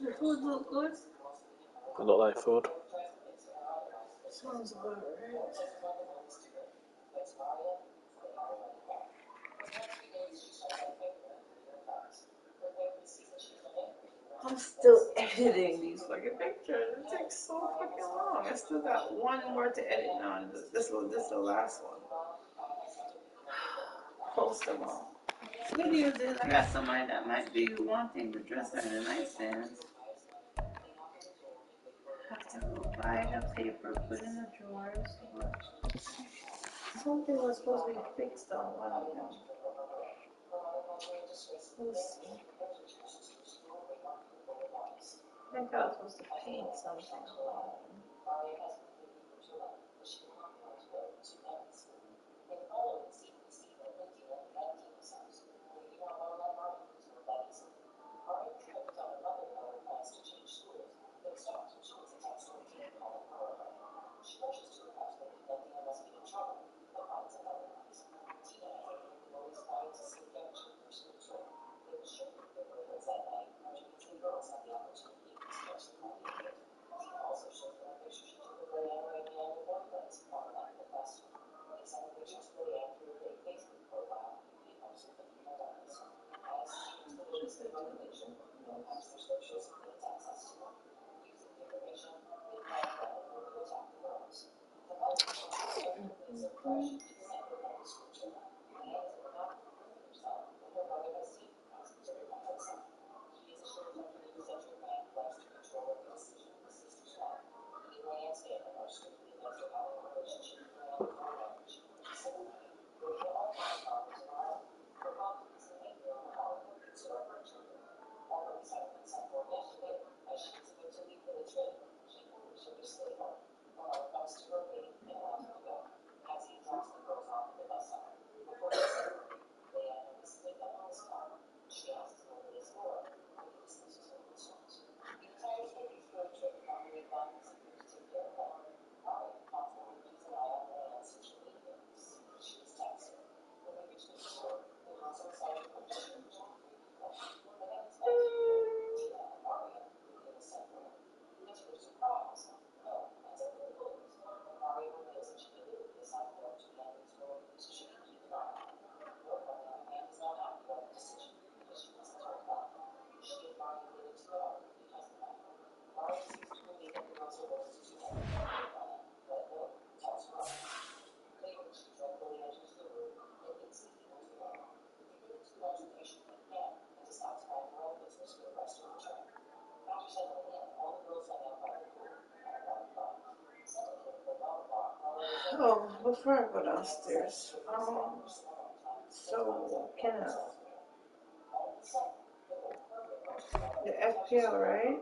The food look good? It look like food. Sounds about right. I'm still editing these fucking pictures. It takes so fucking long. I still got one more to edit now. And this is the last one. Post them all. Good news is I got somebody that might be wanting the dresser and the nightstands. Have to go buy the paper, put in the drawers. Something was supposed to be fixed on one of them. We'll see. I think I was supposed to paint something. Oh, before I go downstairs, so Kenneth, the FPL, right?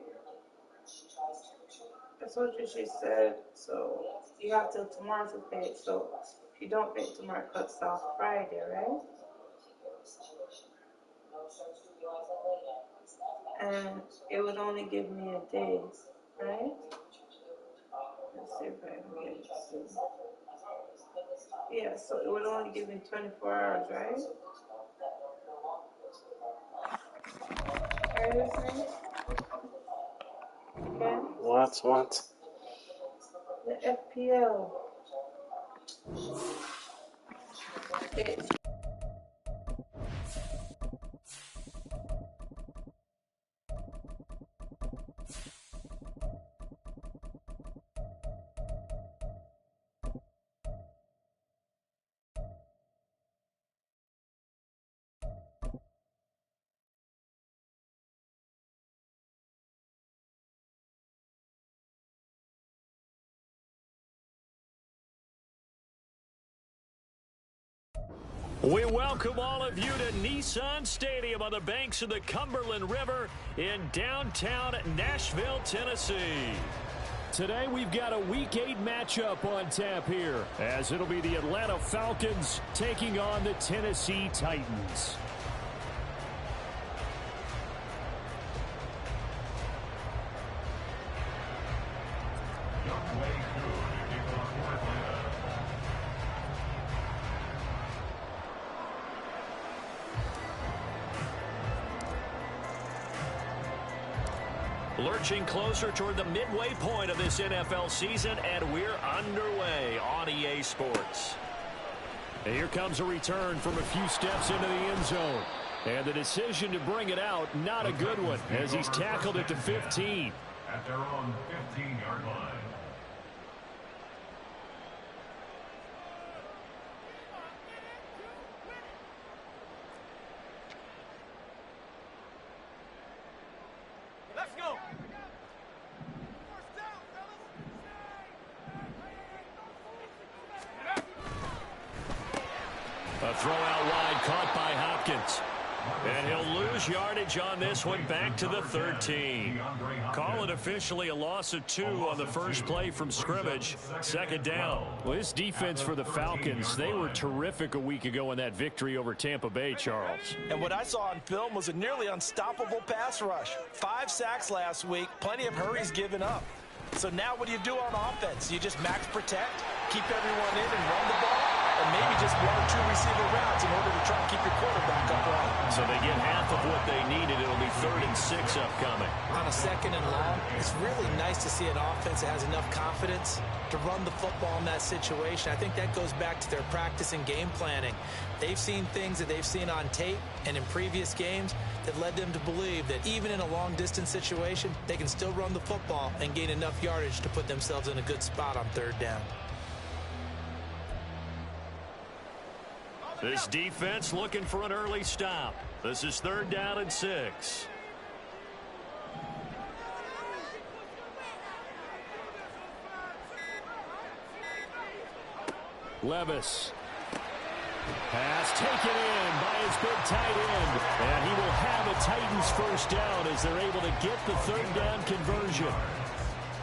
I told you she said, so you have till tomorrow to pay it. So if you don't pay it tomorrow, it cuts off Friday, right? And it would only give me a day, right? Let's see if I can get it. Yeah, so it would only give me 24 hours, right? Are you listening? Okay. What? The FPL. It's We welcome all of you to Nissan Stadium on the banks of the Cumberland River in downtown Nashville, Tennessee. Today we've got a Week 8 matchup on tap here, as it'll be the Atlanta Falcons taking on the Tennessee Titans. Lurching closer toward the midway point of this NFL season, and we're underway on EA Sports. And here comes a return from a few steps into the end zone. And the decision to bring it out, not a good one, as he's tackled at the 15. At their own 15-yard line. Let's go. A throw out wide caught by Hopkins. And he'll lose yardage on this one, back to the 13. Call it officially a loss of 2 on the first play from scrimmage. Second down. Well, this defense for the Falcons, they were terrific a week ago in that victory over Tampa Bay, Charles. And what I saw on film was a nearly unstoppable pass rush. 5 sacks last week, plenty of hurries given up. So now what do you do on offense? You just max protect, keep everyone in and run the ball, or maybe just 1 or 2 receiver routes in order to try and keep your quarterback upright. So they get half of what they needed. It'll be 3rd and 6 upcoming. On a 2nd and long, it's really nice to see an offense that has enough confidence to run the football in that situation. I think that goes back to their practice and game planning. They've seen things that they've seen on tape and in previous games that led them to believe that even in a long-distance situation, they can still run the football and gain enough yardage to put themselves in a good spot on 3rd down. This defense looking for an early stop. This is 3rd down and 6. Levis. Pass taken in by his big tight end. And he will have a Titans first down as they're able to get the 3rd down conversion.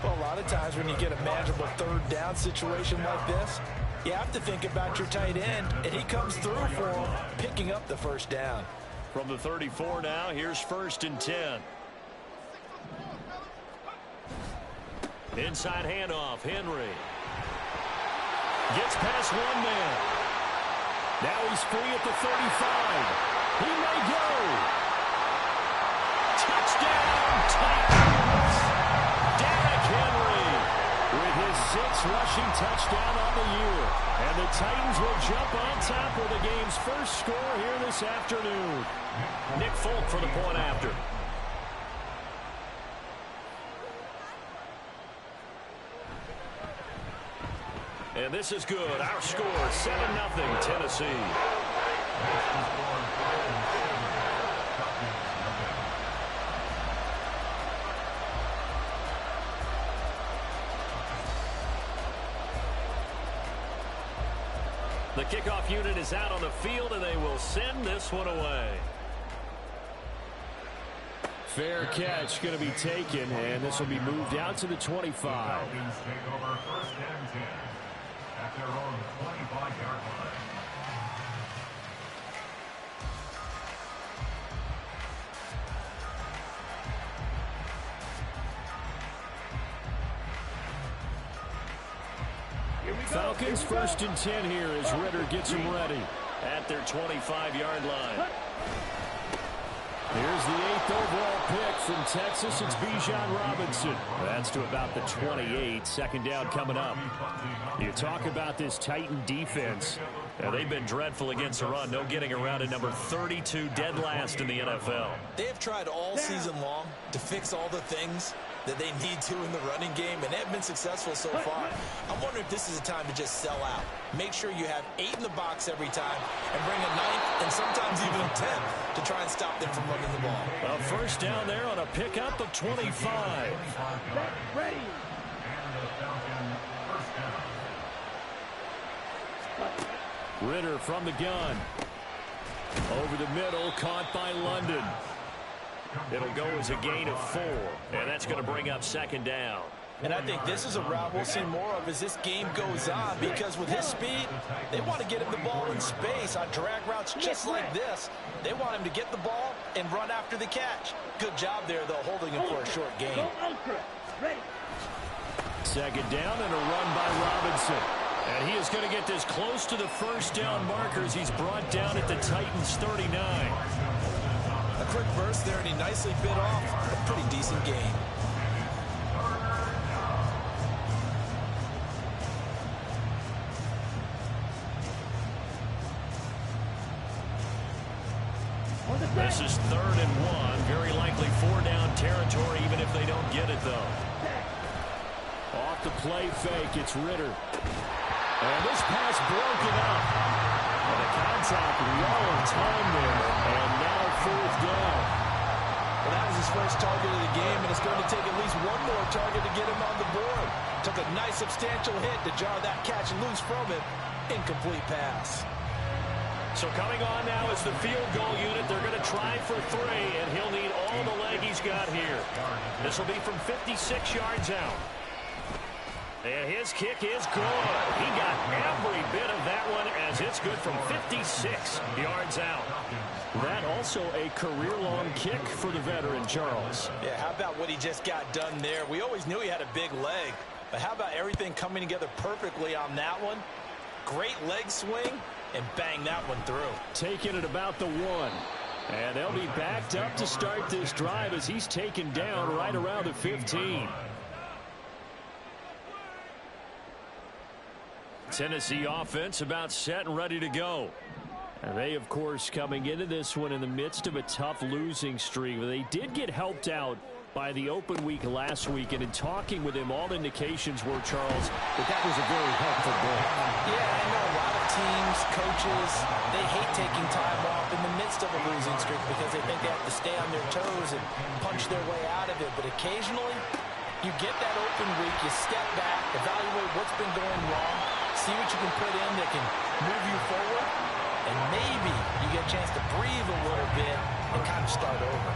Well, a lot of times when you get a manageable 3rd down situation like this, you have to think about your tight end, and he comes through for him, picking up the first down. From the 34 now, here's 1st and 10. Inside handoff, Henry. Gets past 1 man. Now he's free at the 35. He may go. Touchdown, Titans. Derrick Henry with his 6th rushing touchdown on the year. And the Titans will jump on top with the game's first score here this afternoon. Nick Folk for the point after. And this is good. Our score, 7-0 Tennessee. The kickoff unit is out on the field, and they will send this one away. Fair catch going to be taken, and this will be moved out to the 25. Falcons take over 1st and 10 at their own 25-yard line. Falcons 1st and 10 here as Ritter gets him ready. At their 25-yard line. Here's the 8th overall pick from Texas. It's Bijan Robinson. That's to about the 28. 2nd down coming up. You talk about this Titan defense. Now, they've been dreadful against the run. No getting around at number 32, dead last in the NFL. They have tried all season long to fix all the things that they need to in the running game, and they have been successful so far. I'm wondering if this is a time to just sell out. Make sure you have 8 in the box every time and bring a 9th and sometimes even a 10th to try and stop them from running the ball. A first down there on a pickup of 25. Ready. And the Falcon first down. Ritter from the gun. Over the middle, caught by London. It'll go as a gain of 4, and that's going to bring up 2nd down. And I think this is a route we'll see more of as this game goes on, because with his speed, they want to get him the ball in space on drag routes just like this. They want him to get the ball and run after the catch. Good job there, though, holding him for a short gain. 2nd down and a run by Robinson. And he is going to get this close to the first down markers. He's brought down at the Titans' 39. A quick burst there, and he nicely bit off a pretty decent gain. This is 3rd and 1. Very likely 4-down territory, even if they don't get it, though. Off the play fake, it's Ritter. And this pass broken up. And the contact well in time there. And now 4th down. Well, that was his first target of the game, and it's going to take at least one more target to get him on the board. Took a nice substantial hit to jar that catch loose from him. Incomplete pass. So coming on now is the field goal unit. They're going to try for 3, and he'll need all the leg he's got here. This will be from 56 yards out. And his kick is good. He got every bit of that one as it's good from 56 yards out. That also a career-long kick for the veteran, Charles. Yeah, how about what he just got done there? We always knew he had a big leg, but how about everything coming together perfectly on that one? Great leg swing, and bang that one through. Taking it about the 1. And they'll be backed up to start this drive as he's taken down right around the 15. Tennessee offense about set and ready to go. And they, of course, coming into this one in the midst of a tough losing streak. They did get helped out by the open week last week, and in talking with him, all indications were, Charles, that was a very helpful break. Yeah, I know a lot of teams, coaches, they hate taking time off in the midst of a losing streak because they think they have to stay on their toes and punch their way out of it. But occasionally, you get that open week, you step back, evaluate what's been going wrong, see what you can put in that can move you forward, and maybe you get a chance to breathe a little bit and kind of start over.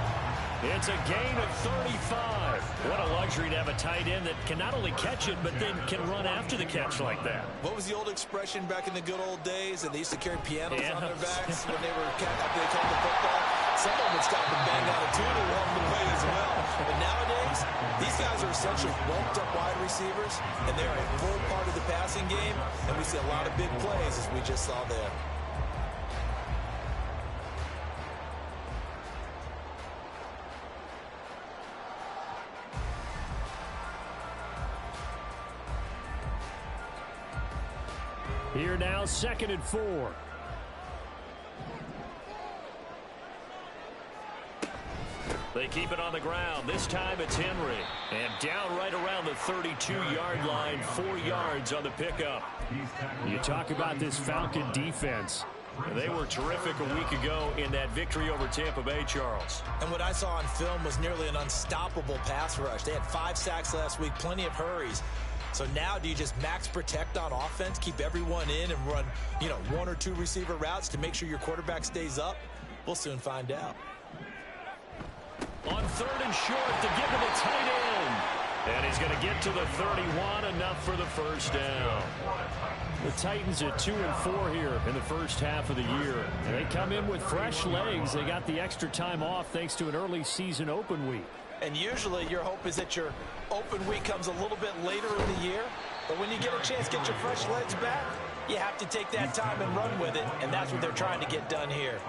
It's a gain of 35. What a luxury to have a tight end that can not only catch it, but then can run after the catch like that. What was the old expression back in the good old days? And they used to carry pianos on their backs when they were after they called the football. Some of them would stop and bang out a tune along the way as well. But nowadays, these guys are essentially bulked up wide receivers, and they're a full part of the passing game. And we see a lot of big plays, as we just saw there. Here now, 2nd and 4. They keep it on the ground. This time it's Henry. And down right around the 32-yard line, 4 yards on the pickup. You talk about this Falcon defense. They were terrific a week ago in that victory over Tampa Bay, Charles. And what I saw on film was nearly an unstoppable pass rush. They had 5 sacks last week, plenty of hurries. So now do you just max protect on offense, keep everyone in and run, 1 or 2 receiver routes to make sure your quarterback stays up? We'll soon find out. On 3rd and short to give to the tight end. And he's going to get to the 31, enough for the first down. The Titans at 2 and 4 here in the first half of the year. And they come in with fresh legs. They got the extra time off thanks to an early season open week. And usually your hope is that your open week comes a little bit later in the year. But when you get a chance to get your fresh legs back, you have to take that time and run with it. And that's what they're trying to get done here.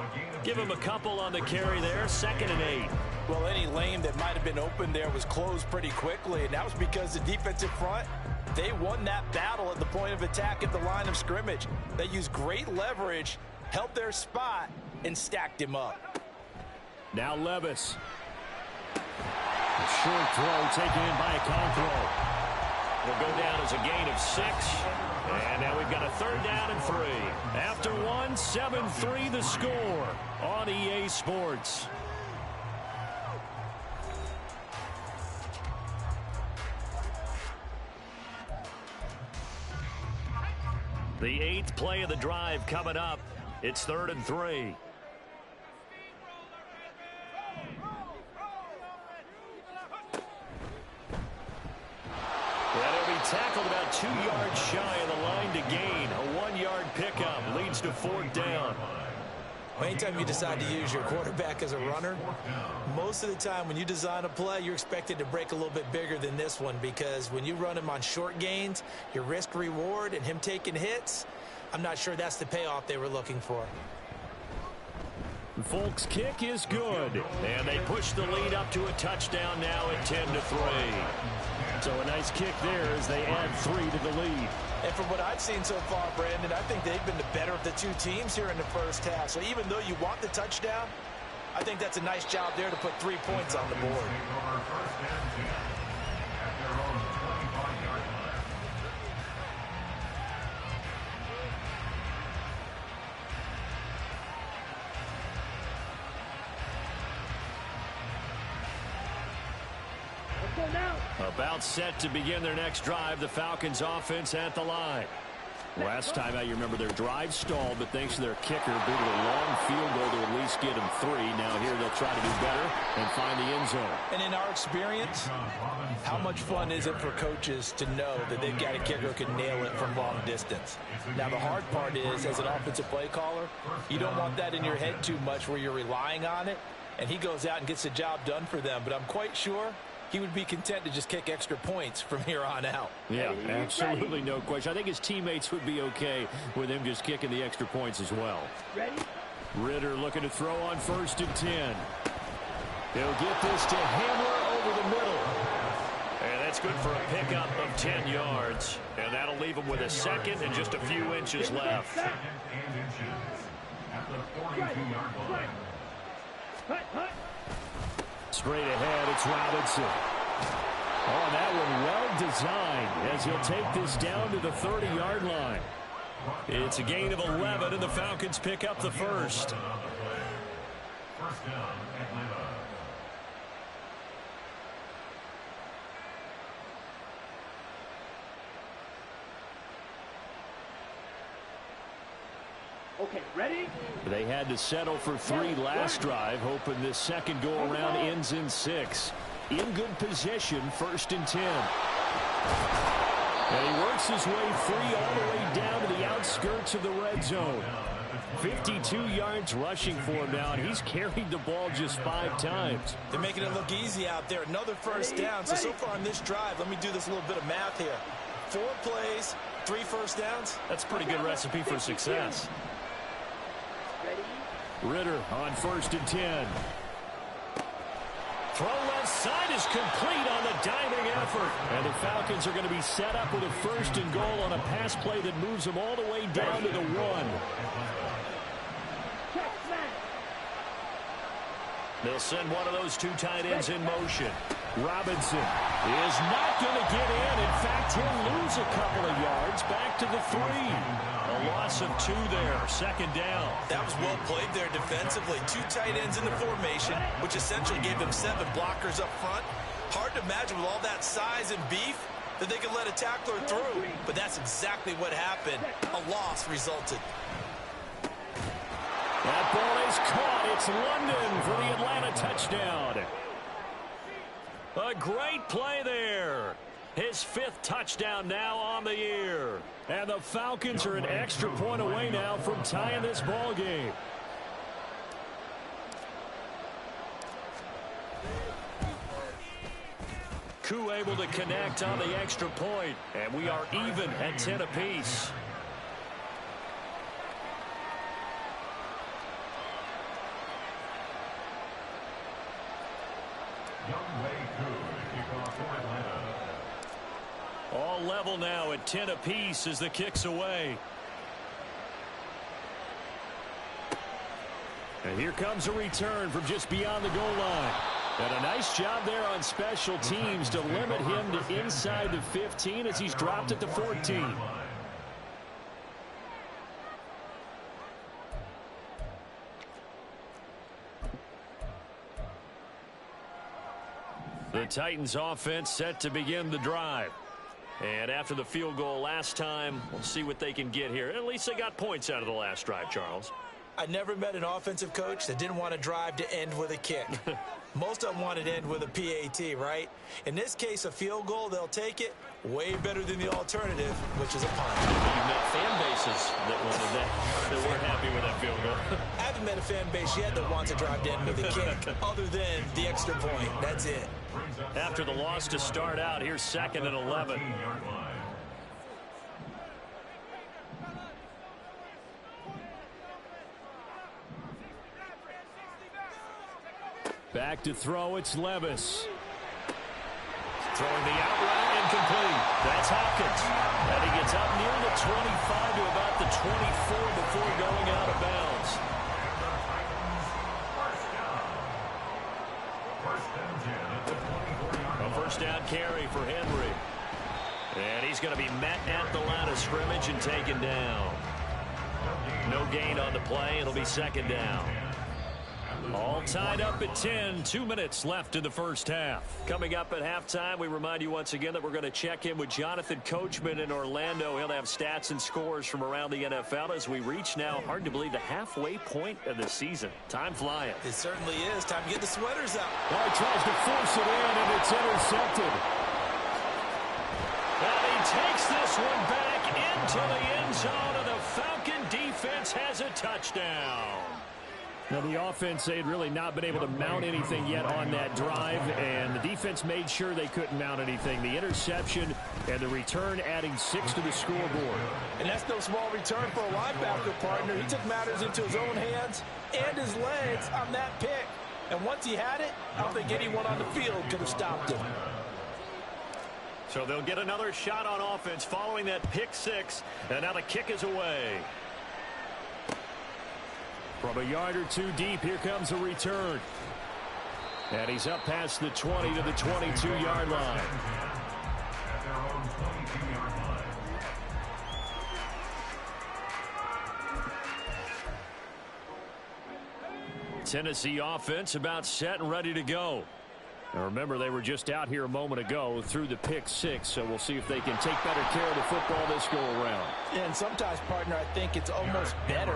Give him a couple on the carry there. 2nd and 8. Well, any lane that might have been open there was closed pretty quickly. And that was because the defensive front, they won that battle at the point of attack at the line of scrimmage. They used great leverage, held their spot, and stacked him up. Now Levis. A short throw taken in by Conquero. Will go down as a gain of 6. And now we've got a 3rd down and 3. After 1, 7-3 the score on EA Sports. The 8th play of the drive coming up. It's 3rd and 3. Tackled about 2 yards shy of the line to gain. A 1-yard pickup leads to 4th down. Anytime you decide to use your quarterback as a runner, most of the time when you design a play, you're expected to break a little bit bigger than this one, because when you run him on short gains, your risk reward and him taking hits, I'm not sure that's the payoff they were looking for. Folks' kick is good. And they push the lead up to a touchdown now at 10-3. So a nice kick there as they add 3 to the lead. And from what I've seen so far, Brandon, I think they've been the better of the two teams here in the first half. So even though you want the touchdown, I think that's a nice job there to put 3 points on the board. First and 10 at their own 25-yard line. About set to begin their next drive, the Falcons offense at the line. Last time out, you remember their drive stalled, but thanks to their kicker, due to a long field goal to at least get them 3. Now here they'll try to do better and find the end zone. And in our experience, how much fun is it for coaches to know that they've got a kicker who can nail it from long distance? Now the hard part is, as an offensive play caller, you don't want that in your head too much where you're relying on it, and he goes out and gets the job done for them. But I'm quite sure he would be content to just kick extra points from here on out. Yeah, absolutely no question. I think his teammates would be okay with him just kicking the extra points as well. Ready? Ritter looking to throw on 1st and 10. He'll get this to Hamler over the middle. And that's good for a pickup of 10 yards. And that'll leave him with a second and just a few inches left. Second and inches at the 42-yard line. Straight ahead, it's Robinson. Oh, that one well designed as he'll take this down to the 30-yard line. It's a gain of 11, and the Falcons pick up the first. First down, Atlanta. Okay, ready? They had to settle for 3 last drive, hoping this second go-around ends in 6. In good position, 1st and 10. And he works his way free all the way down to the outskirts of the red zone. 52 yards rushing for him now, and he's carried the ball just 5 times. They're making it look easy out there. Another first down. So far on this drive, let me do this little bit of math here. 4 plays, 3 first downs. That's a pretty good recipe for success. Ritter on 1st and 10. Throw left side is complete on the diving effort. And the Falcons are going to be set up with a 1st and goal on a pass play that moves them all the way down to the 1. They'll send one of those 2 tight ends in motion. Robinson is not going to get in. In fact, he'll lose a couple of yards back to the 3. A loss of 2 there, 2nd down. That was well played there defensively. 2 tight ends in the formation, which essentially gave them 7 blockers up front. Hard to imagine with all that size and beef that they could let a tackler through. But that's exactly what happened. A loss resulted. That ball is caught. It's London for the Atlanta touchdown. A great play there. His 5th touchdown now on the year. And the Falcons are an extra point away now from tying this ball game. Koo able to connect on the extra point. And we are even at 10 apiece. All level now at 10 apiece as the kick's away. And here comes a return from just beyond the goal line. And a nice job there on special teams to limit him to inside the 15 as he's dropped at the 14. The Titans offense set to begin the drive. And after the field goal last time, we'll see what they can get here. At least they got points out of the last drive, Charles. I never met an offensive coach that didn't want to drive to end with a kick. Most of them wanted to end with a PAT, right? In this case, a field goal, they'll take it. Way better than the alternative, which is a punt. You've met fan bases that wanted that weren't happy with that field goal. I haven't met a fan base yet that wants to drive to end with a kick, other than the extra point. That's it. After the loss to start out, here's 2nd and 11. Back to throw, it's Levis. Throwing the out route, incomplete. That's Hopkins. And he gets up near the 25 to about the 24 before going out of bounds. A first down carry for Henry. And he's going to be met at the line of scrimmage and taken down. No gain on the play. It'll be second down. All tied up at 10. 2 minutes left in the first half. Coming up at halftime, we remind you once again that we're going to check in with Jonathan Coachman in Orlando. He'll have stats and scores from around the NFL as we reach now, hard to believe, the halfway point of the season. Time flying. It certainly is. Time to get the sweaters out. Well, he tries to force it in, and it's intercepted. And he takes this one back into the end zone, and the Falcon defense has a touchdown. Now, the offense, they had really not been able to mount anything yet on that drive, and the defense made sure they couldn't mount anything. The interception and the return adding 6 to the scoreboard. And that's no small return for a linebacker partner. He took matters into his own hands and his legs on that pick. And once he had it, I don't think anyone on the field could have stopped him. So they'll get another shot on offense following that pick 6, and now the kick is away. From a yard or two deep, here comes a return. And he's up past the 20 to the 22-yard line. Tennessee offense about set and ready to go. Now remember, they were just out here a moment ago through the pick 6, so we'll see if they can take better care of the football this go-around. And sometimes, partner, I think it's almost better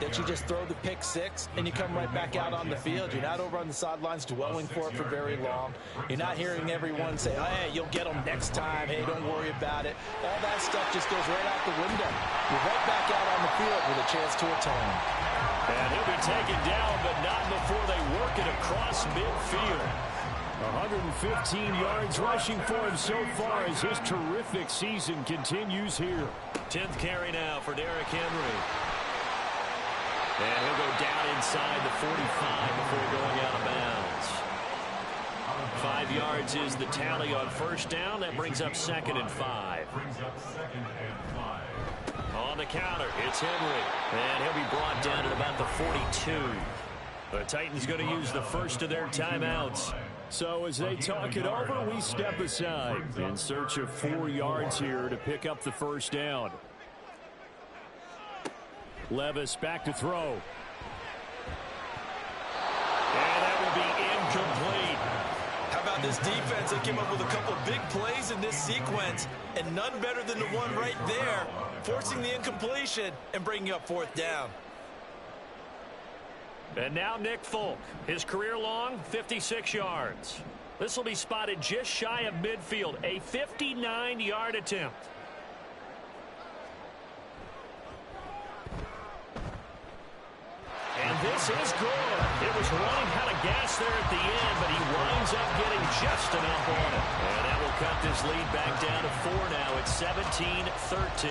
that you just throw the pick 6 and you come right back out on the field. You're not over on the sidelines dwelling for it for very long. You're not hearing everyone say, oh, hey, you'll get them next time. Hey, don't worry about it. All that stuff just goes right out the window. You're right back out on the field with a chance to atone. And he'll be taken down, but not before they work it across midfield. 115 yards rushing for him so far as his terrific season continues here. 10th carry now for Derrick Henry. And he'll go down inside the 45 before going out of bounds. 5 yards is the tally on first down. That brings up 2nd and 5. On the counter, it's Henry. And he'll be brought down at about the 42. The Titans going to use the first of their timeouts. So as they talk it over, we step aside in search of 4 yards here to pick up the first down. Levis back to throw. And that will be incomplete. How about this defense? They came up with a couple big plays in this sequence, and none better than the one right there, forcing the incompletion and bringing up 4th down. And now Nick Folk, his career long, 56 yards. This will be spotted just shy of midfield, a 59-yard attempt. And this is good. It was running out of gas there at the end, but he winds up getting just enough on it. And that will cut this lead back down to 4 now. It's 17-13.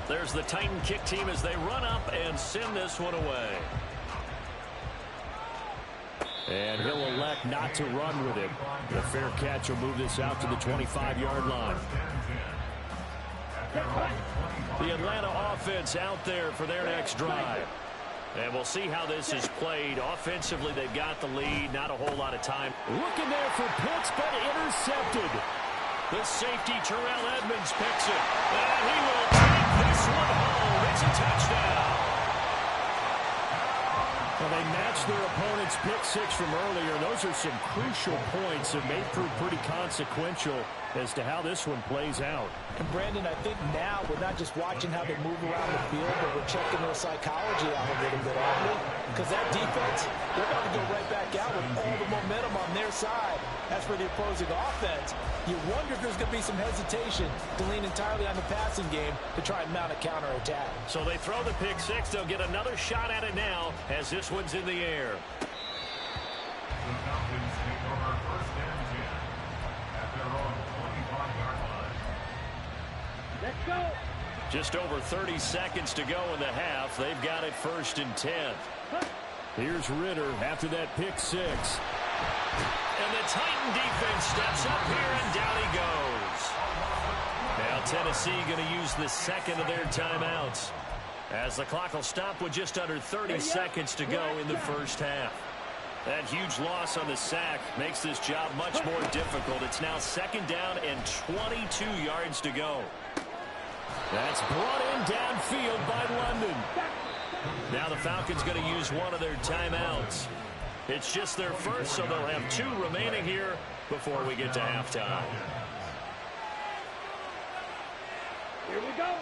There's the Titan kick team as they run up and send this one away. And he'll elect not to run with it. The fair catch will move this out to the 25-yard line. The Atlanta offense out there for their next drive. And we'll see how this is played. Offensively, they've got the lead. Not a whole lot of time. Looking there for Pitts, but intercepted. The safety, Terrell Edmonds, picks it. And he will take this one home. It's a touchdown. Well, they matched their opponent's pick 6 from earlier. Those are some crucial points that may prove pretty consequential as to how this one plays out. And Brandon, I think now we're not just watching how they move around the field, but we're checking their psychology out a little bit, aren't we? Because that defense, they're going to go right back out with all the momentum on their side. As for the opposing offense, you wonder if there's going to be some hesitation to lean entirely on the passing game to try and mount a counterattack. So they throw the pick 6. They'll get another shot at it now as this one's in the air. The Falcons take over 1st and 10 at their own 25-yard line. Let's go. Just over 30 seconds to go in the half. They've got it 1st and 10. Here's Ritter after that pick 6. And the Titan defense steps up here, and down he goes. Tennessee going to use the second of their timeouts, as the clock will stop with just under 30 seconds to go in the first half. That huge loss on the sack makes this job much more difficult. It's now second down and 22 yards to go. That's brought in downfield by London. Now the Falcons going to use one of their timeouts. It's just their first, so they'll have 2 remaining here before we get to halftime. Here we go.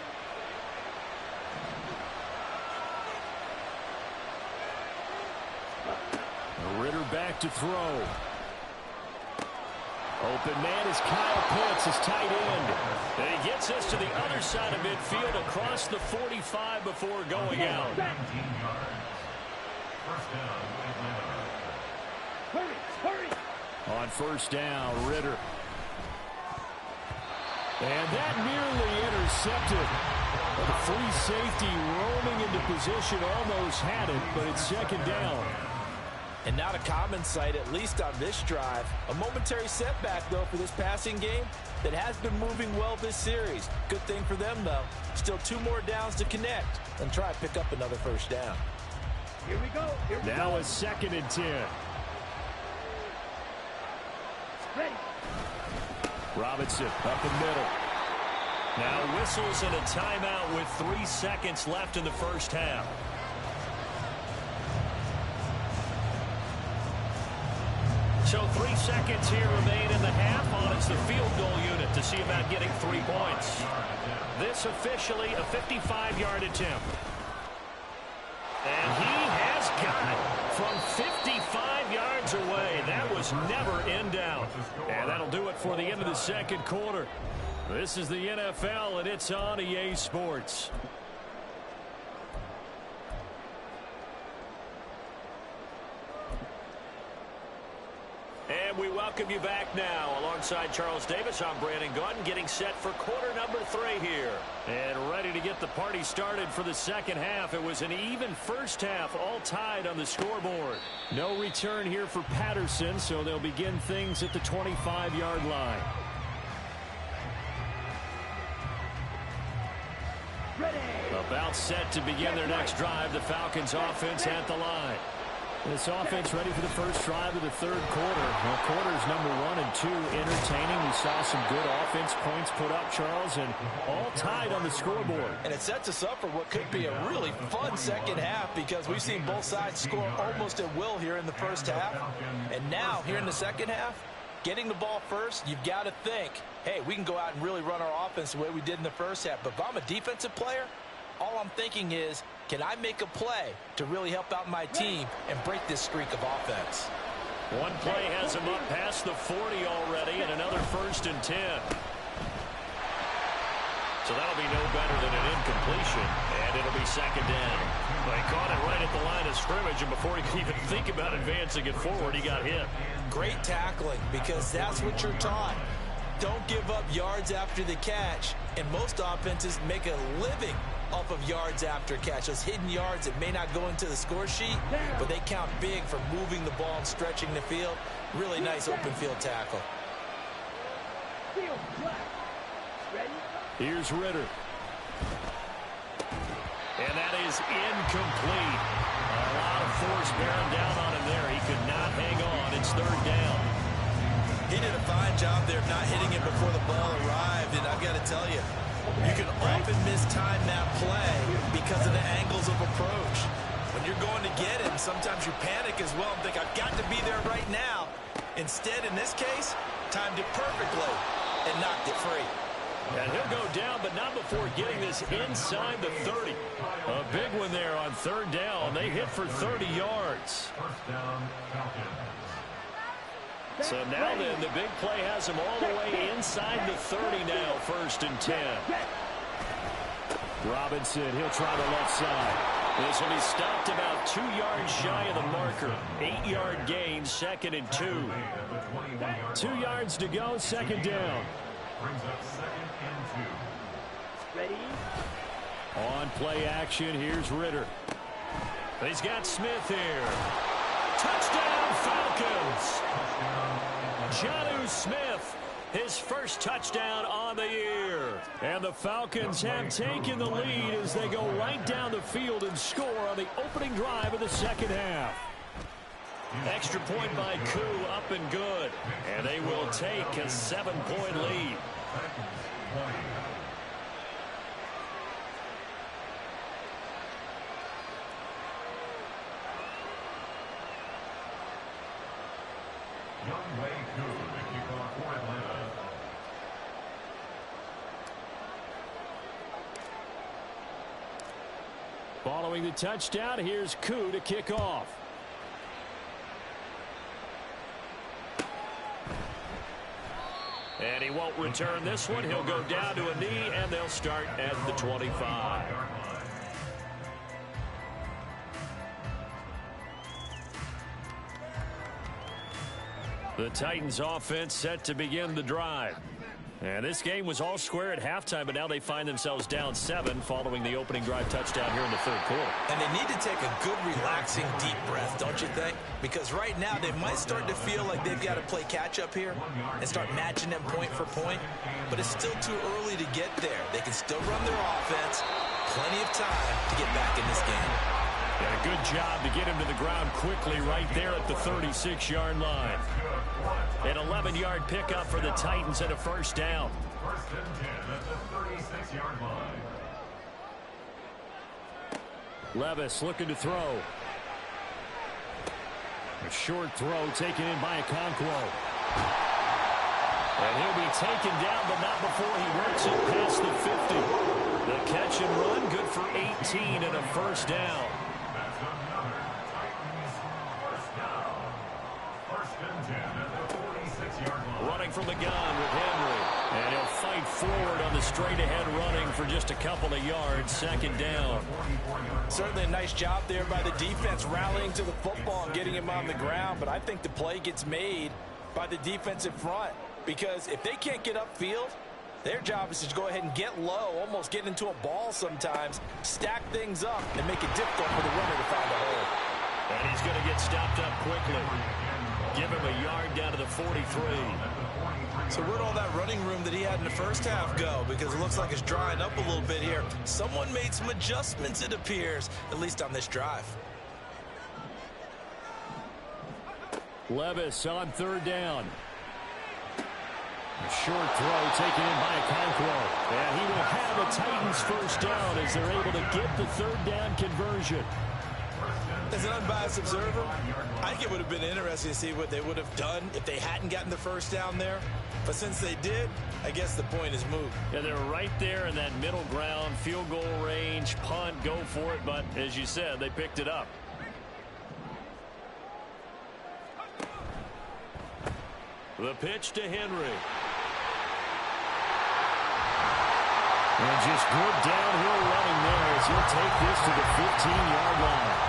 Ritter back to throw. Open man is Kyle Pitts, his tight end. And he gets us to the other side of midfield across the 45 before going out. Hurry. On first down, Ritter. And that nearly intercepted. The free safety roaming into position almost had it, but it's second down. And not a common sight, at least on this drive. A momentary setback, though, for this passing game that has been moving well this series. Good thing for them, though. Still 2 more downs to connect and try to pick up another first down. Here we go. Now a 2nd and 10. Ready. Robinson up the middle. Now whistles and a timeout with 3 seconds left in the first half. So 3 seconds here remain in the half. On it's the field goal unit to see about getting 3 points. This officially a 55-yard attempt. And he has got it from 55 yards away. That was never in doubt. And that'll do it for the end of the second quarter. This is the NFL, and it's on EA Sports. And we welcome you back now. Alongside Charles Davis, I'm Brandon Gaudin, getting set for quarter number 3 here. And ready to get the party started for the second half. It was an even first half, all tied on the scoreboard. No return here for Patterson, so they'll begin things at the 25-yard line. Ready. About set to begin their next drive. The Falcons offense at the line. This offense ready for the first drive of the third quarter. Well, quarters number 1 and 2 entertaining. We saw some good offense points put up, Charles, and all tied on the scoreboard. And it sets us up for what could be a really fun second half, because we've seen both sides score almost at will here in the first half. And now, here in the second half, getting the ball first, you've got to think, hey, we can go out and really run our offense the way we did in the first half. But if I'm a defensive player, all I'm thinking is, can I make a play to really help out my team and break this streak of offense? One play has him up past the 40 already, and another 1st and 10. So that'll be no better than an incompletion, and it'll be second down. They caught it right at the line of scrimmage, and before he could even think about advancing it forward, he got hit. Great tackling, because that's what you're taught. Don't give up yards after the catch, and most offenses make a living off of yards after catch. Those hidden yards that may not go into the score sheet, but they count big for moving the ball and stretching the field. Really nice open field tackle. Field flat. Ready. Here's Ritter. And that is incomplete. A lot of force bearing down on him there. He could not hang on. It's third down. He did a fine job there of not hitting it before the ball arrived, and I've got to tell you, you can often mistime that play because of the angles of approach. When you're going to get it, sometimes you panic as well and think, I've got to be there right now. Instead, in this case, timed it perfectly and knocked it free. And he'll go down, but not before getting this inside the 30. A big one there on third down. They hit for 30 yards. First down, Falcons. So now then, the big play has him all the way inside the 30 now, 1st and 10. Robinson, he'll try the left side. This will be stopped about 2 yards shy of the marker. 8-yard gain, 2nd and 2. 2 yards to go, second down. Brings up 2nd and 2. Ready. On play action, here's Ritter. He's got Smith here. Touchdown, Falcons! Jonnu Smith his first touchdown on the year. And the Falcons have taken the lead as they go right down the field and score on the opening drive of the second half. Extra point by Koo, up and good. And they will take a 7-point lead. Following the touchdown, here's Koo to kick off. And he won't return this one. He'll go down to a knee, and they'll start at the 25. The Titans offense set to begin the drive. And this game was all square at halftime, but now they find themselves down 7 following the opening drive touchdown here in the third quarter. And they need to take a good, relaxing, deep breath, don't you think? Because right now they might start to feel like they've got to play catch-up here and start matching them point for point. But it's still too early to get there. They can still run their offense. Plenty of time to get back in this game. And a good job to get him to the ground quickly right there at the 36-yard line. An 11-yard pickup for the Titans and a first down. First and 10 at the 36-yard line. Levis looking to throw. A short throw taken in by Okonkwo. And he'll be taken down, but not before he works it past the 50. The catch and run, good for 18 and a first down. That's another Titans first down. First and 10 at the 46-yard line. Running from the gun with Henry. And he'll fight forward on the straight-ahead running for just a couple of yards. Second down. Certainly a nice job there by the defense rallying to the football and getting him on the ground. But I think the play gets made by the defensive front. Because if they can't get upfield, their job is to go ahead and get low, almost get into a ball sometimes, stack things up, and make it difficult for the runner to find a hole. And he's going to get stopped up quickly. Give him a yard down to the 43. So where'd all that running room that he had in the first half go? Because it looks like it's drying up a little bit here. Someone made some adjustments, it appears, at least on this drive. Levis on third down. A short throw taken in by Okonkwo. And he will have a Titans first down as they're able to get the third down conversion. As an unbiased observer, I think it would have been interesting to see what they would have done if they hadn't gotten the first down there. But since they did, I guess the point is moot. Yeah, they're right there in that middle ground, field goal range, punt, go for it. But as you said, they picked it up. The pitch to Henry. And just good downhill running there as he'll take this to the 15-yard line.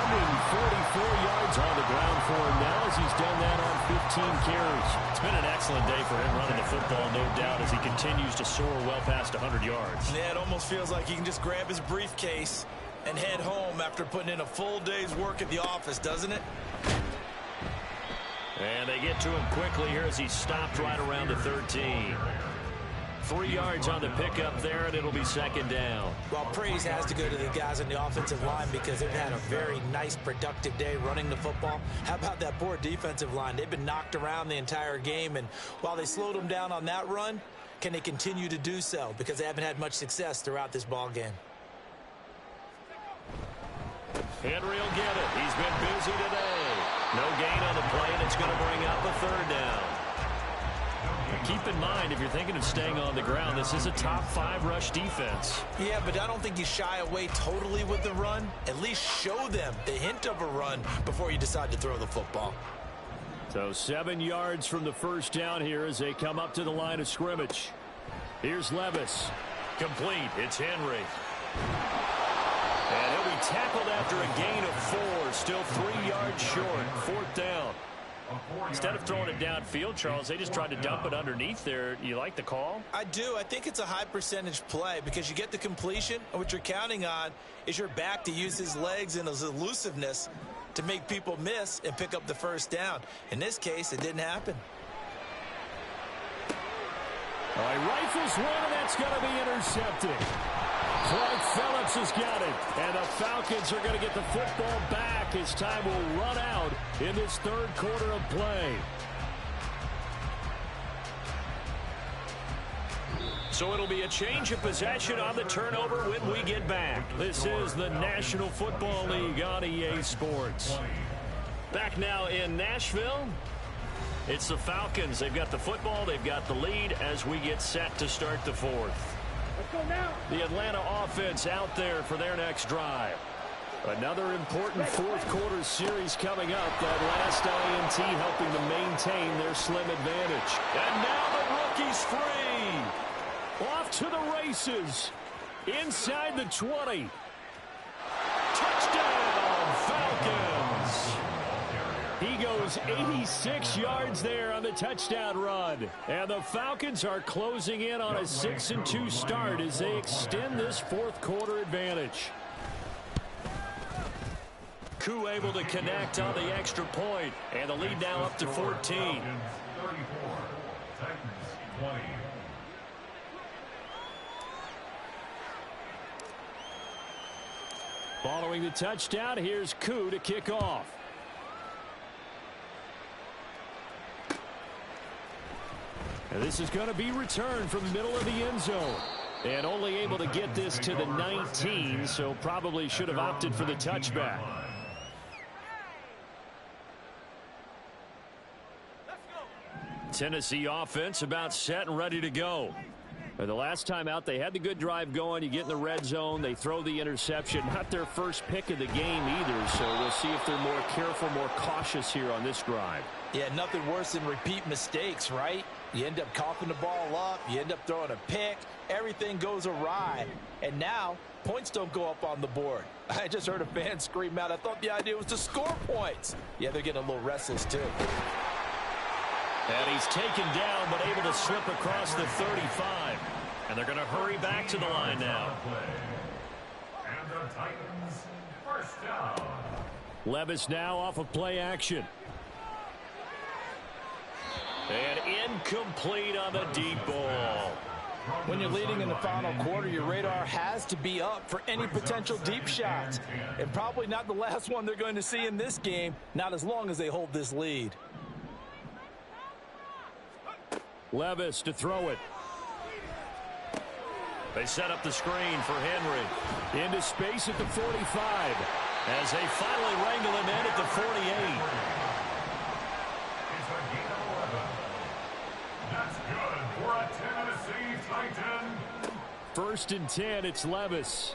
144 yards on the ground for him now as he's done that on 15 carries. It's been an excellent day for him running the football, no doubt, as he continues to soar well past 100 yards. Yeah, it almost feels like he can just grab his briefcase and head home after putting in a full day's work at the office, doesn't it? And they get to him quickly here as he's stopped right around the 13. 3 yards on the pickup there, and it'll be second down. Well, praise has to go to the guys on the offensive line because they've had a very nice, productive day running the football. How about that poor defensive line? They've been knocked around the entire game, and while they slowed them down on that run, can they continue to do so? Because they haven't had much success throughout this ball game. Henry will get it. He's been busy today. No gain on the play, and it's going to bring up a third down. Keep in mind, if you're thinking of staying on the ground, this is a top 5 rush defense. Yeah, but I don't think you shy away totally with the run. At least show them the hint of a run before you decide to throw the football. So 7 yards from the first down here as they come up to the line of scrimmage. Here's Levis. Complete. It's Henry. And he'll be tackled after a gain of 4. Still 3 yards short. Fourth down. Instead of throwing it downfield, Charles, they just tried to dump it underneath there. You like the call? I do. I think it's a high percentage play because you get the completion, and what you're counting on is your back to use his legs and his elusiveness to make people miss and pick up the first down. In this case, it didn't happen. All right, rifles one, and that's going to be intercepted. Clark Phillips has got it, and the Falcons are going to get the football back as time will run out in this third quarter of play. So it'll be a change of possession on the turnover when we get back. This is the National Football League on EA Sports. Back now in Nashville. It's the Falcons. They've got the football. They've got the lead as we get set to start the fourth. Let's go now. The Atlanta offense out there for their next drive. Another important fourth quarter series coming up. That last INT helping to maintain their slim advantage. And now the rookie's free. Off to the races. Inside the 20. Touchdown, Falcons. He goes 86 yards there on the touchdown run. And the Falcons are closing in on a 6-2 start as they extend this fourth quarter advantage. Koo able to connect on the extra point, and the lead now up to 14. 34, Titans 20. Following the touchdown, here's Koo to kick off. And this is going to be returned from the middle of the end zone. And only able to get this to the 19, so probably should have opted for the touchback. Tennessee offense about set and ready to go. The last time out, they had the good drive going. You get in the red zone. They throw the interception. Not their first pick of the game either, so we'll see if they're more careful, more cautious here on this drive. Yeah, nothing worse than repeat mistakes, right? You end up coughing the ball up. You end up throwing a pick. Everything goes awry. And now, points don't go up on the board. I just heard a fan scream out, I thought the idea was to score points. Yeah, they're getting a little restless, too. And he's taken down, but able to slip across the 35. And they're going to hurry back to the line now. And the Titans first down. Levis now off of play action. And incomplete on the deep ball. When you're leading in the final quarter, your radar has to be up for any potential deep shots. And probably not the last one they're going to see in this game, not as long as they hold this lead. Levis to throw it. They set up the screen for Henry. Into space at the 45 as they finally wrangle him in at the 48. It's a gain of 11. That's good for a Tennessee Titan. First and 10, it's Levis.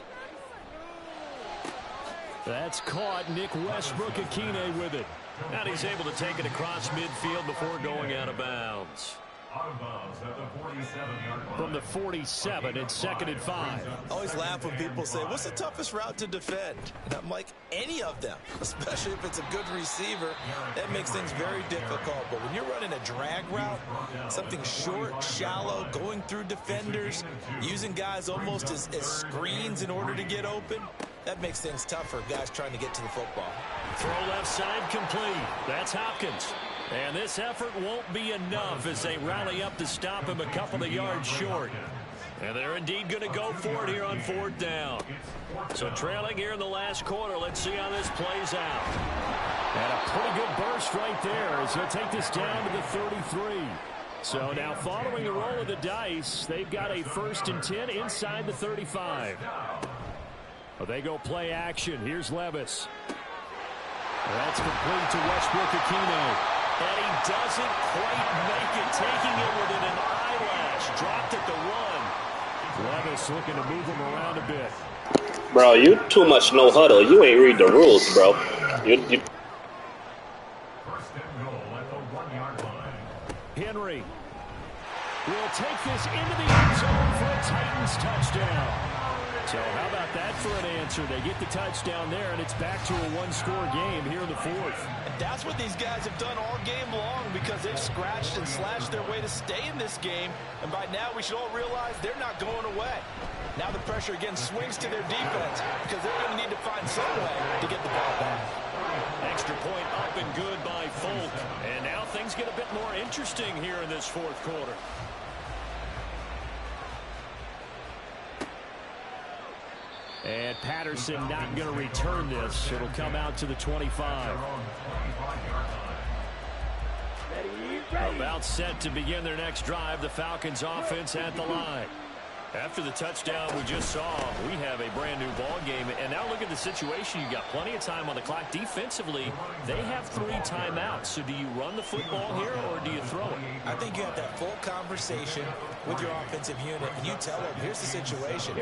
That's caught. Nick Westbrook-Akine with it. And he's able to take it across midfield before going out of bounds. Out of bounds at the 47-yard line. From the 47, it's 2nd and 5. I always laugh when people say, what's the toughest route to defend? And I'm like, any of them, especially if it's a good receiver. That makes things very difficult. But when you're running a drag route, something short, shallow, going through defenders, using guys almost as screens in order to get open, that makes things tough for guys trying to get to the football. Throw left side complete. That's Hopkins. And this effort won't be enough as they rally up to stop him a couple of yards short. And they're indeed going to go for it here on 4th down. So trailing here in the last quarter, let's see how this plays out. And a pretty good burst right there as he'll take this down to the 33. So now following the roll of the dice, they've got a 1st and 10 inside the 35. Well, they go play action. Here's Levis. That's complete to Westbrook-Akine. And he doesn't quite make it, taking it within an eyelash. Dropped at the run. Levis looking to move him around a bit. Bro, you too much no huddle. You ain't read the rules, bro. You... First and goal at the 1-yard line. Henry will take this into the end zone for a Titans touchdown. So how about that for an answer? They get the touchdown there, and it's back to a one-score game here in the 4th. And that's what these guys have done all game long because they've scratched and slashed their way to stay in this game. And by now, we should all realize they're not going away. Now the pressure again swings to their defense because they're going to need to find some way to get the ball back. Extra point up and good by Folk. And now things get a bit more interesting here in this 4th quarter. And Patterson not going to return this. It'll come out to the 25. About set to begin their next drive. The Falcons offense at the line. After the touchdown we just saw, we have a brand new ball game. And now look at the situation. You got plenty of time on the clock. Defensively, they have 3 timeouts. So do you run the football here or do you throw it? I think you have that full conversation with your offensive unit, and you tell them, here's the situation.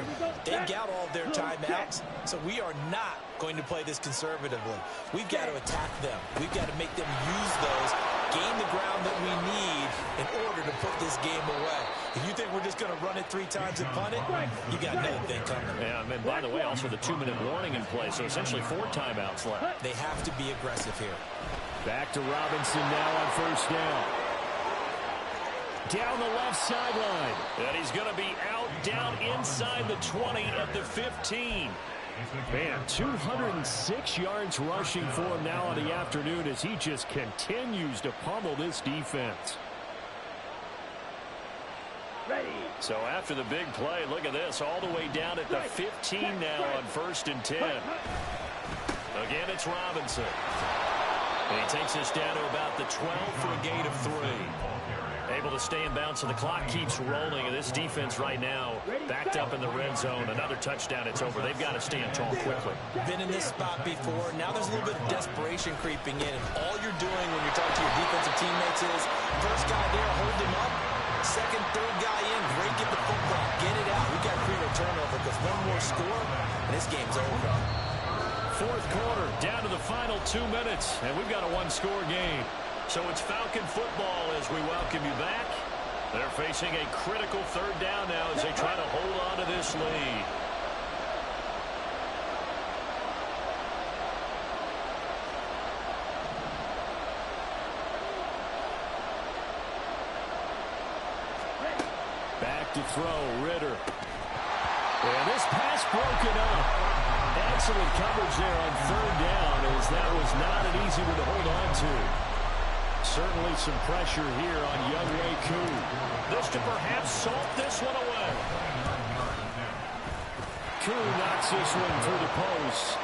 They've got all of their timeouts, so we are not going to play this conservatively. We've got to attack them. We've got to make them use those, gain the ground that we need in order to put this game away. If you think we're just going to run it 3 times and punt it, you got another thing coming. Yeah, and by the way, also the 2-minute warning in play, so essentially 4 timeouts left. They have to be aggressive here. Back to Robinson now on first down. Down the left sideline. And he's going to be out down inside the 20 at the 15. Man, 206 yards rushing for him now on the afternoon as he just continues to pummel this defense. Ready. So after the big play, look at this, all the way down at the 15 now on 1st and 10. Again, it's Robinson. And he takes us down to about the 12 for a gain of 3. Able to stay in bounds, so the clock keeps rolling. And this defense right now backed up in the red zone. Another touchdown, it's over. They've got to stand tall quickly. Been in this spot before. Now there's a little bit of desperation creeping in. And all you're doing when you're talking to your defensive teammates is, first guy there, hold him up. Second, third guy in, break it the football. Get it out. We've got create a turnover because one more score, and this game's over. 4th quarter, down to the final 2 minutes, and we've got a 1-score game. So it's Falcon football as we welcome you back. They're facing a critical 3rd down now as they try to hold on to this lead. Back to throw, Ritter. And this pass broken up. Excellent coverage there on 3rd down as that was not an easy one to hold on to. Certainly some pressure here on Younghoe Koo. This to perhaps salt this one away. Koo knocks this one through the post.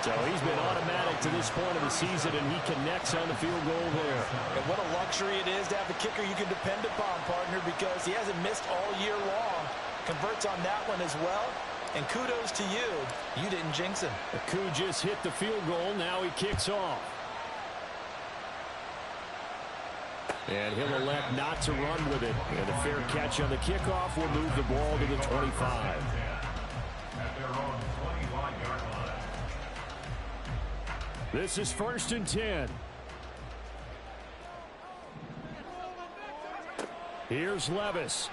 So he's been automatic to this point of the season, and he connects on the field goal there. And what a luxury it is to have a kicker you can depend upon, partner, because he hasn't missed all year long. Converts on that one as well. And kudos to you. You didn't jinx him. Koo just hit the field goal. Now he kicks off. And he'll elect not to run with it. And a fair catch on the kickoff will move the ball to the 25. This is 1st and 10. Here's Levis.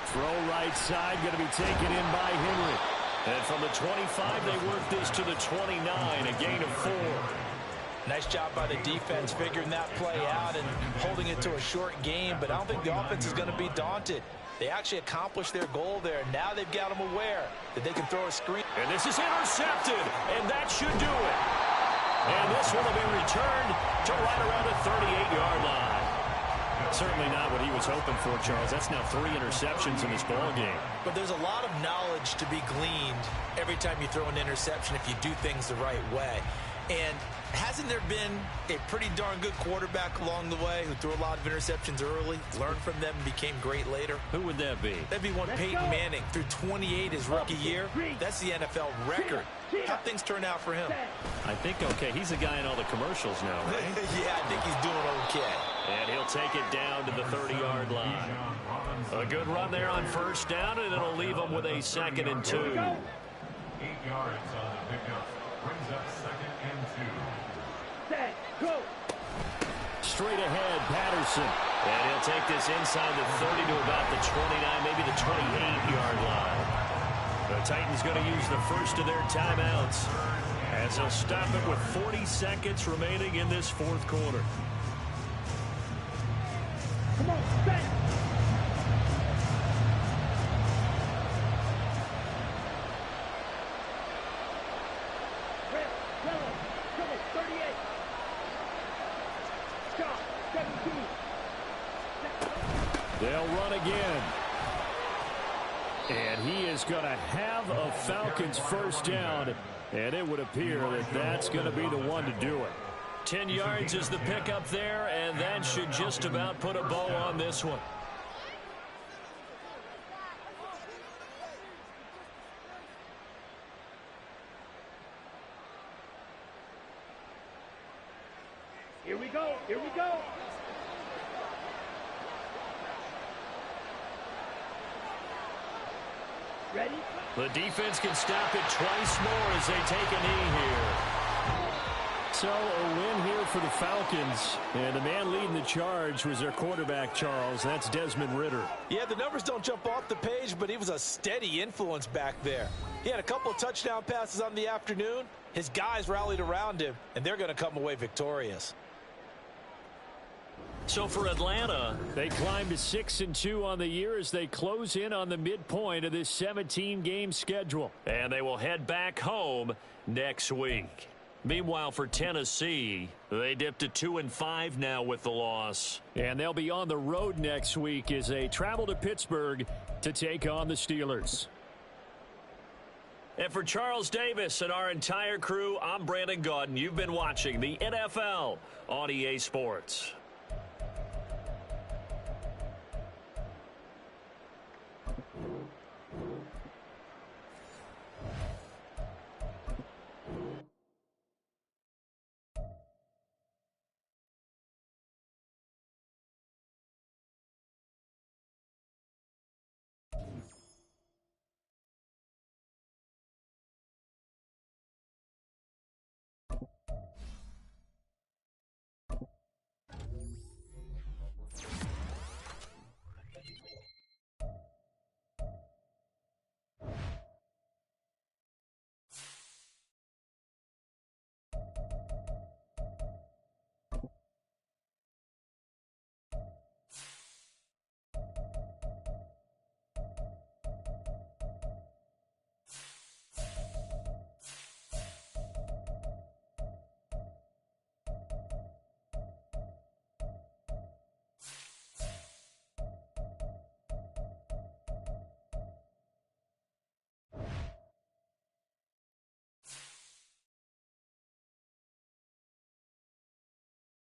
Throw right side, going to be taken in by Henry. And from the 25, they work this to the 29, a gain of 4. Nice job by the defense figuring that play out and holding it to a short game, but I don't think the offense is going to be daunted. They actually accomplished their goal there. Now they've got them aware that they can throw a screen. And this is intercepted, and that should do it. And this one will be returned to right around the 38-yard line. Certainly not what he was hoping for, Charles. That's now 3 interceptions in this ball game. But there's a lot of knowledge to be gleaned every time you throw an interception if you do things the right way. And hasn't there been a pretty darn good quarterback along the way who threw a lot of interceptions early, learned from them, and became great later? Who would that be? That'd be one Peyton Manning. Threw 28 his rookie year. That's the NFL record. How'd things turn out for him? I think okay. He's the guy in all the commercials now, right? Yeah, I think he's doing okay. And he'll take it down to the 30-yard line. A good run there on 1st down, and it'll leave them with a 2nd and 2. 8 yards on the pickup. Brings up 2nd and 2. Set. Go. Straight ahead, Patterson. And he'll take this inside the 30 to about the 29, maybe the 28-yard line. The Titans going to use the first of their timeouts as they'll stop it with 40 seconds remaining in this 4th quarter. Come on, set. Red, yellow, trouble, 38. Stop, 17. They'll run again. And he is going to have a Falcons first down, and it would appear that that's going to be the one to do it. 10 yards is the pickup there, and that should just about put a bow on this one. Here we go. Here we go. Ready? The defense can stop it twice more as they take a knee here. So a win here for the Falcons, and the man leading the charge was their quarterback, Charles. That's Desmond Ridder. Yeah, the numbers don't jump off the page, but he was a steady influence back there. He had a couple of touchdown passes on the afternoon. His guys rallied around him, and they're going to come away victorious. So for Atlanta, they climbed to 6-2 on the year as they close in on the midpoint of this 17-game schedule. and they will head back home next week. Meanwhile, for Tennessee, they dipped to 2-5 now with the loss. And they'll be on the road next week as they travel to Pittsburgh to take on the Steelers. And for Charles Davis and our entire crew, I'm Brandon Gaudin. You've been watching the NFL on EA Sports.